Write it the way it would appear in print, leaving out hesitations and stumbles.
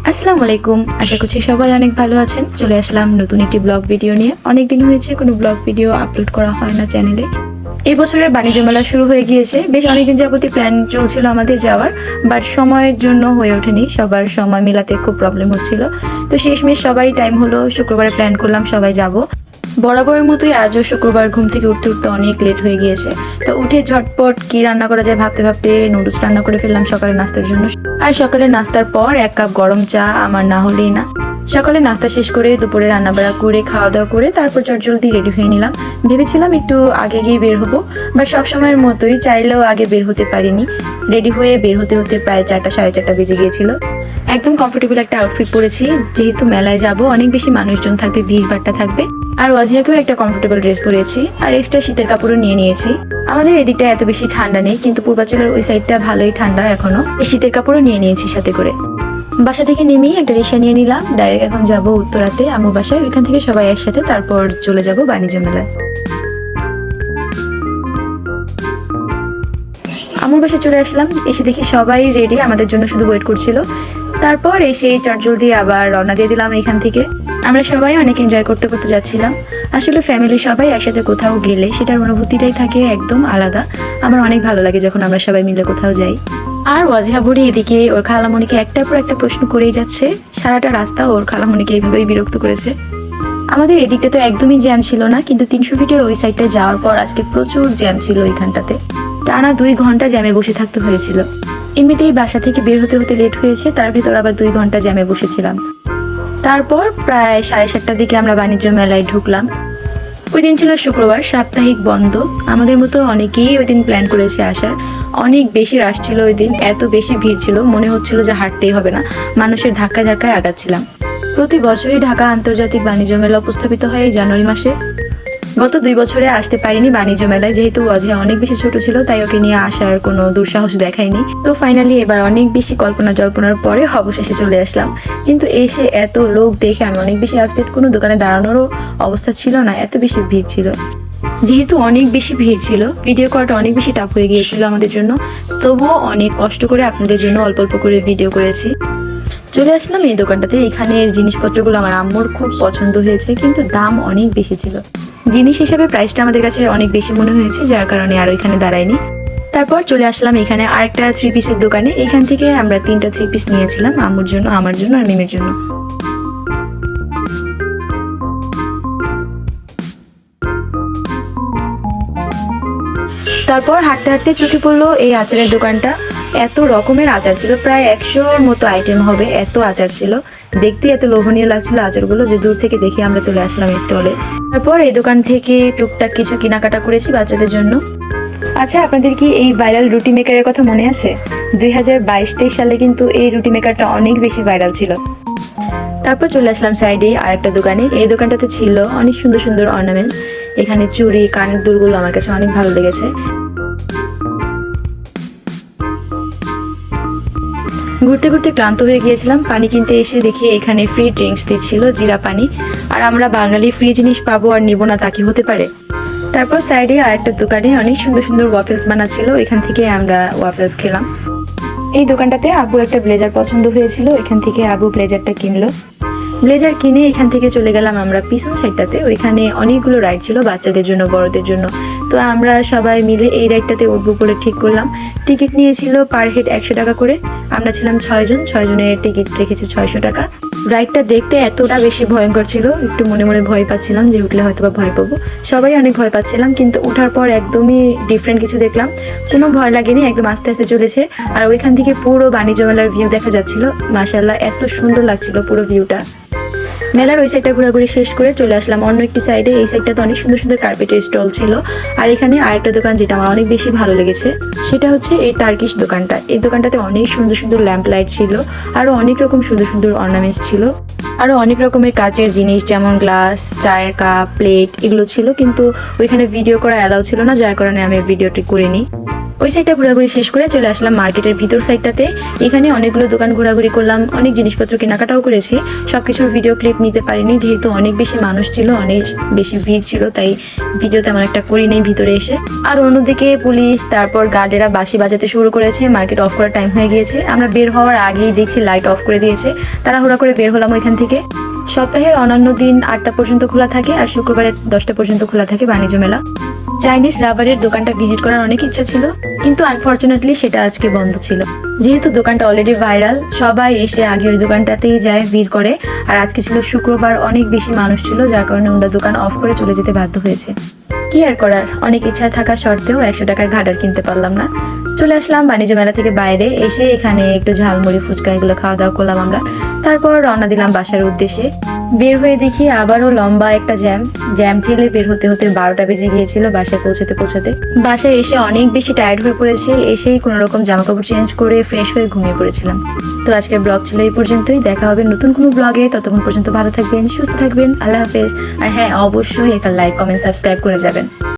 আসসালামু আলাইকুম। আশা করছি সবাই অনেক ভালো আছেন। চলে আসলাম নতুন একটি ব্লগ ভিডিও নিয়ে। অনেক দিন হয়েছে কোনো ব্লগ ভিডিও আপলোড করা হয় না চ্যানেলে। এই বছরের বাণিজ্য মেলা শুরু হয়ে গিয়েছে। বেশ অনেকদিন যাবতই প্ল্যান চলছিল আমাদের যাওয়ার, বাট সময়ের জন্য হয়ে ওঠেনি। সবার সময় মেলাতে খুব প্রবলেম হচ্ছিল। তো শেষমেশ সবাই টাইম হলো, শুক্রবারে প্ল্যান করলাম সবাই যাব। বরাবরের মতোই আজও শুক্রবার ঘুম থেকে উঠতে উঠতে অনেক লেট হয়ে গিয়েছে। তো উঠে ঝটপট কি রান্না করা যায় ভাবতে ভাবতে নুডলস রান্না করে ফেললাম সকালে নাস্তার জন্য। আর সকালে নাস্তার পর 1 কাপ গরম চা আমার না হলেই না। সকালে নাস্তা শেষ করে দুপুরে রান্নাবাড়া করে খাওয়া দাওয়া করে তারপর চটজলদি রেডি হয়ে নিলাম। ভেবেছিলাম একটু আগে গিয়ে বের হবো, বাট সবসময়ের মতোই চাইলেও আগে বের হতে পারিনি। রেডি হয়ে বের হতে হতে প্রায় 4টা সাড়ে 4টা বেজে গিয়েছিল। একদম কমফোর্টেবল একটা আউটফিট পরেছি, যেহেতু মেলায় যাব অনেক বেশি মানুষজন থাকবে, ভিড়ভাট্টা থাকবে। আর ওয়াজিয়াকেও একটা কমফোর্টেবল ড্রেস পরেছি, আর এক্সট্রা শীতের কাপড়ও নিয়ে নিয়েছি। আমাদের এদিকটা এত বেশি ঠান্ডা নেই, কিন্তু পূর্বাঞ্চলের ওই সাইডটা ভালোই ঠান্ডা এখনো। এই শীতের কাপড়ও নিয়ে নিয়েছি সাথে করে। বাসা থেকে নেমেই একটা রিক্সা নিয়ে নিলাম। ডাইরেক্ট এখন যাব উত্তরাতে আমার বাসায়। ওইখান থেকে সবাই একসাথে তারপর চলে যাব বাণিজ্য মেলায়। আমার বাসায় চলে আসলাম। এসে দেখি সবাই রেডি, আমাদের জন্য শুধু ওয়েট করছিল। তারপর এসে চটজলদি আবার রওনা দিয়ে দিলাম এখান থেকে। আমরা সবাই অনেক এনজয় করতে করতে যাচ্ছিলাম। আসলে ফ্যামিলি সবাই একসাথে কোথাও গেলে সেটার অনুভূতিটাই থাকে একদম আলাদা। আমার অনেক ভালো লাগে যখন আমরা সবাই মিলে কোথাও যাই। আর ওয়াজিহা বুড়ি এদিকে ওর খালামণিকে একটার পর একটা প্রশ্ন করেই যাচ্ছে। সারাটা রাস্তা ওর খালামণিকে এইভাবেই বিরক্ত করেছে। আমাদের এদিকটা তো একদমই জ্যাম ছিল না, কিন্তু 300 ফিটের ওই সাইডটা যাওয়ার পর আজকে প্রচুর জ্যাম ছিল ওইখানটাতে। টানা 2 ঘন্টা জ্যামে বসে থাকতে হয়েছিল। এমনিতেই বাসা থেকে বের হতে হতে লেট হয়েছে, তার ভিতর আবার 2 ঘন্টা জ্যামে বসেছিলাম। তারপর প্রায় 7:30টার দিকে আমরা বাণিজ্য মেলায় ঢুকলাম। ওই দিন ছিল শুক্রবার, সাপ্তাহিক বন্ধ। আমাদের মতো অনেকেই ওই দিন প্ল্যান করেছে আসার। অনেক বেশি রাশ ছিল ওই দিন, এত বেশি ভিড় ছিল মনে হচ্ছিল যে হাঁটতেই হবে না। মানুষের ধাক্কায় ধাক্কায় আগাচ্ছিলাম। প্রতি বছরই ঢাকা আন্তর্জাতিক বাণিজ্য মেলা উপস্থাপিত হয় এই জানুয়ারি মাসে। গত 2 বছরে আসতে পারিনি বাণিজ্য মেলায়, যেহেতু ওয়াজিহা অনেক বেশি ছোট ছিল, তাই ওকে নিয়ে আসার কোনো দুঃসাহস দেখায়নি। তো ফাইনালি এবার অনেক বেশি কল্পনা জল্পনার পরে অবশেষে চলে আসলাম। কিন্তু এসে এত লোক দেখে আমি অনেক বেশি আপসেট। কোনো দোকানে দাঁড়ানোরও অবস্থা ছিল না, এত বেশি ভিড় ছিল। যেহেতু অনেক বেশি ভিড় ছিল, ভিডিও করাটা অনেক বেশি টাফ হয়ে গিয়েছিল আমাদের জন্য। তবুও অনেক কষ্ট করে আপনাদের জন্য অল্প অল্প করে ভিডিও করেছি। চলে আসলাম এই দোকানটাতে। এখানের জিনিসপত্রগুলো আমার আম্মুর খুব পছন্দ হয়েছে, কিন্তু দাম অনেক বেশি ছিল। জিনিস হিসাবে প্রাইসটা আমাদের কাছে অনেক বেশি মনে হয়েছে, যার কারণে আর ওইখানে দাঁড়াইনি। তারপর চলে আসলাম এখানে আরেকটা 3 পিসের দোকানে। এখান থেকে আমরা 3টা 3 পিস নিয়েছিলাম, আম্মুর জন্য, আমার জন্য আর মিমের জন্য। তারপর হাঁটতে হাঁটতে চোখে পড়লো এই আচারের দোকানটা। এত রকমের আচার ছিল, প্রায় 100-র মতো আইটেম হবে, এত আচার ছিল। দেখতে এত লোভনীয় লাগছিল আচারগুলো যে দূর থেকে দেখে আমরা চলে আসলাম স্টলে। তারপর এই দোকান থেকে টুকটাক কিছু কেনাকাটা করেছি বাচ্চাদের জন্য। আচ্ছা, আপনাদের কি এই ভাইরাল রুটি মেকারের কথা মনে আছে? 2022-23 সালে কিন্তু এই রুটি মেকারটা অনেক বেশি ভাইরাল ছিল। তারপর চলে আসলাম সাইডে আরেকটা দোকানে। এই দোকানটাতে ছিল অনেক সুন্দর সুন্দর অর্নামেন্টস। এখানে চুড়ি, কানের দুলগুলো আমার কাছে অনেক ভালো লেগেছে। ঘুরতে ঘুরতে ক্লান্ত হয়ে গিয়েছিলাম। পানি কিনতে এসে দেখি এখানে ফ্রি ড্রিঙ্কস দিচ্ছিল, জিরা পানি। আর আমরা বাঙালি ফ্রি জিনিস পাবো আর নিব না, তা কি হতে পারে? তারপর সাইডে আরেকটা দোকানে অনেক সুন্দর সুন্দর ওয়াফেলস বানাচ্ছিল, এখান থেকে আমরা ওয়াফেলস খেলাম। এই দোকানটাতে আব্বুর একটা ব্লেজার পছন্দ হয়েছিল, এখান থেকে আব্বু ব্লেজারটা কিনলো। ব্লেজার কিনে এখান থেকে চলে গেলাম আমরা পিছন সাইডটাতে। ওইখানে অনেকগুলো রাইড ছিল বাচ্চাদের জন্য, বড়দের জন্য। তো আমরা সবাই মিলে এই রাইডটাতে উঠবো বলে ঠিক করলাম। টিকিট নিয়েছিল পার হেড 100 টাকা করে। আমরা ছিলাম 6 জন, 6 জনের টিকিট রেখেছে 600 টাকা। রাইডটা দেখতে এতটা বেশি ভয়ঙ্কর ছিল, একটু মনে মনে ভয় পাচ্ছিলাম যে উঠলে হয়তো বা ভয় পাবো। সবাই অনেক ভয় পাচ্ছিলাম, কিন্তু ওঠার পর একদমই ডিফারেন্ট কিছু দেখলাম। কোনো ভয় লাগেনি, একদম আস্তে আস্তে চলেছে। আর ওইখান থেকে পুরো বাণিজ্য মেলার ভিউ দেখা যাচ্ছিল। মাশাআল্লাহ, এত সুন্দর লাগছিল পুরো ভিউটা। মেলার ওই সাইডটা ঘোরাঘুরি শেষ করে চলে আসলাম অন্য একটি সাইডে। এই সাইডটাতে অনেক সুন্দর সুন্দর কার্পেটের স্টল ছিল। আর এখানে আরেকটা দোকান যেটা আমার অনেক বেশি ভালো লেগেছে, সেটা হচ্ছে এই টার্কিশ দোকানটা। এই দোকানটাতে অনেক সুন্দর সুন্দর ল্যাম্প লাইট ছিল, আরও অনেক রকম সুন্দর সুন্দর অর্নামেন্টস ছিল, আরও অনেক রকমের কাচের জিনিস যেমন গ্লাস, চায়ের কাপ, প্লেট, এগুলো ছিল। কিন্তু ওইখানে ভিডিও করা অ্যালাউ ছিল না, যার কারণে আমি ভিডিওটি করিনি। ওই সাইডটা ঘোরাঘুরি শেষ করে চলে আসলাম মার্কেটের ভিতর সাইডটাতে। এখানে অনেকগুলো দোকান ঘোরাঘুরি করলাম, অনেক জিনিসপত্র কেনাকাটাও করেছি। সবকিছুর ভিডিও ক্লিপ নিতে পারিনি যেহেতু অনেক বেশি মানুষ ছিল, অনেক বেশি ভিড় ছিল, তাই ভিডিও তেমন একটা করি নাই ভিতরে এসে। আর অন্যদিকে পুলিশ তারপর গার্ডেরা বাঁশি বাজাতে শুরু করেছে, মার্কেট অফ করার টাইম হয়ে গিয়েছে। আমরা বের হওয়ার আগেই দেখছি লাইট অফ করে দিয়েছে, তাড়াহুড়া করে বের হলাম ওইখান থেকে। সপ্তাহের অন্যান্য দিন 8টা পর্যন্ত খোলা থাকে আর শুক্রবারে 10টা পর্যন্ত খোলা থাকে বাণিজ্য মেলা। চাইনিজ রাবারের দোকানটা ভিজিট করার অনেক ইচ্ছা ছিল, কিন্তু আনফরচুনেটলি সেটা আজকে বন্ধ ছিল। যেহেতু দোকানটা অলরেডি ভাইরাল, সবাই এসে আগে ওই দোকানটাতেই যায়, ভিড় করে। আর আজকে ছিল শুক্রবার, অনেক বেশি মানুষ ছিল, যার কারণে ওরা দোকান অফ করে চলে যেতে বাধ্য হয়েছে। কি আর করার, অনেক ইচ্ছা থাকা সত্ত্বেও 100 টাকার ঘাটার কিনতে পারলাম না। চলে আসলাম বাণিজ্য মেলা থেকে বাইরে এসে এখানে একটু ঝালমুড়ি ফুচকা এগুলো খাওয়া দাওয়া করলাম আমরা। তারপর রওনা দিলাম বাসার উদ্দেশ্যে। বের হয়ে দেখি আবারও লম্বা একটা জ্যাম ঠেলে বের হতে হতে 12টা বেজে গিয়েছিল বাসায় পৌঁছতে। বাসায় এসে অনেক বেশি টায়ার্ড হয়ে পড়েছি, এসেই কোনো রকম জামা কাপড় চেঞ্জ করে ফ্রেশ হয়ে ঘুমিয়ে পড়েছিলাম। তো আজকের ব্লগ ছিল এই পর্যন্তই, দেখা হবে নতুন কোনো ব্লগে। ততক্ষণ পর্যন্ত ভালো থাকবেন, সুস্থ থাকবেন, আল্লাহ হাফেজ। আর হ্যাঁ, অবশ্যই একটা লাইক কমেন্ট সাবস্ক্রাইব করে যাবেন।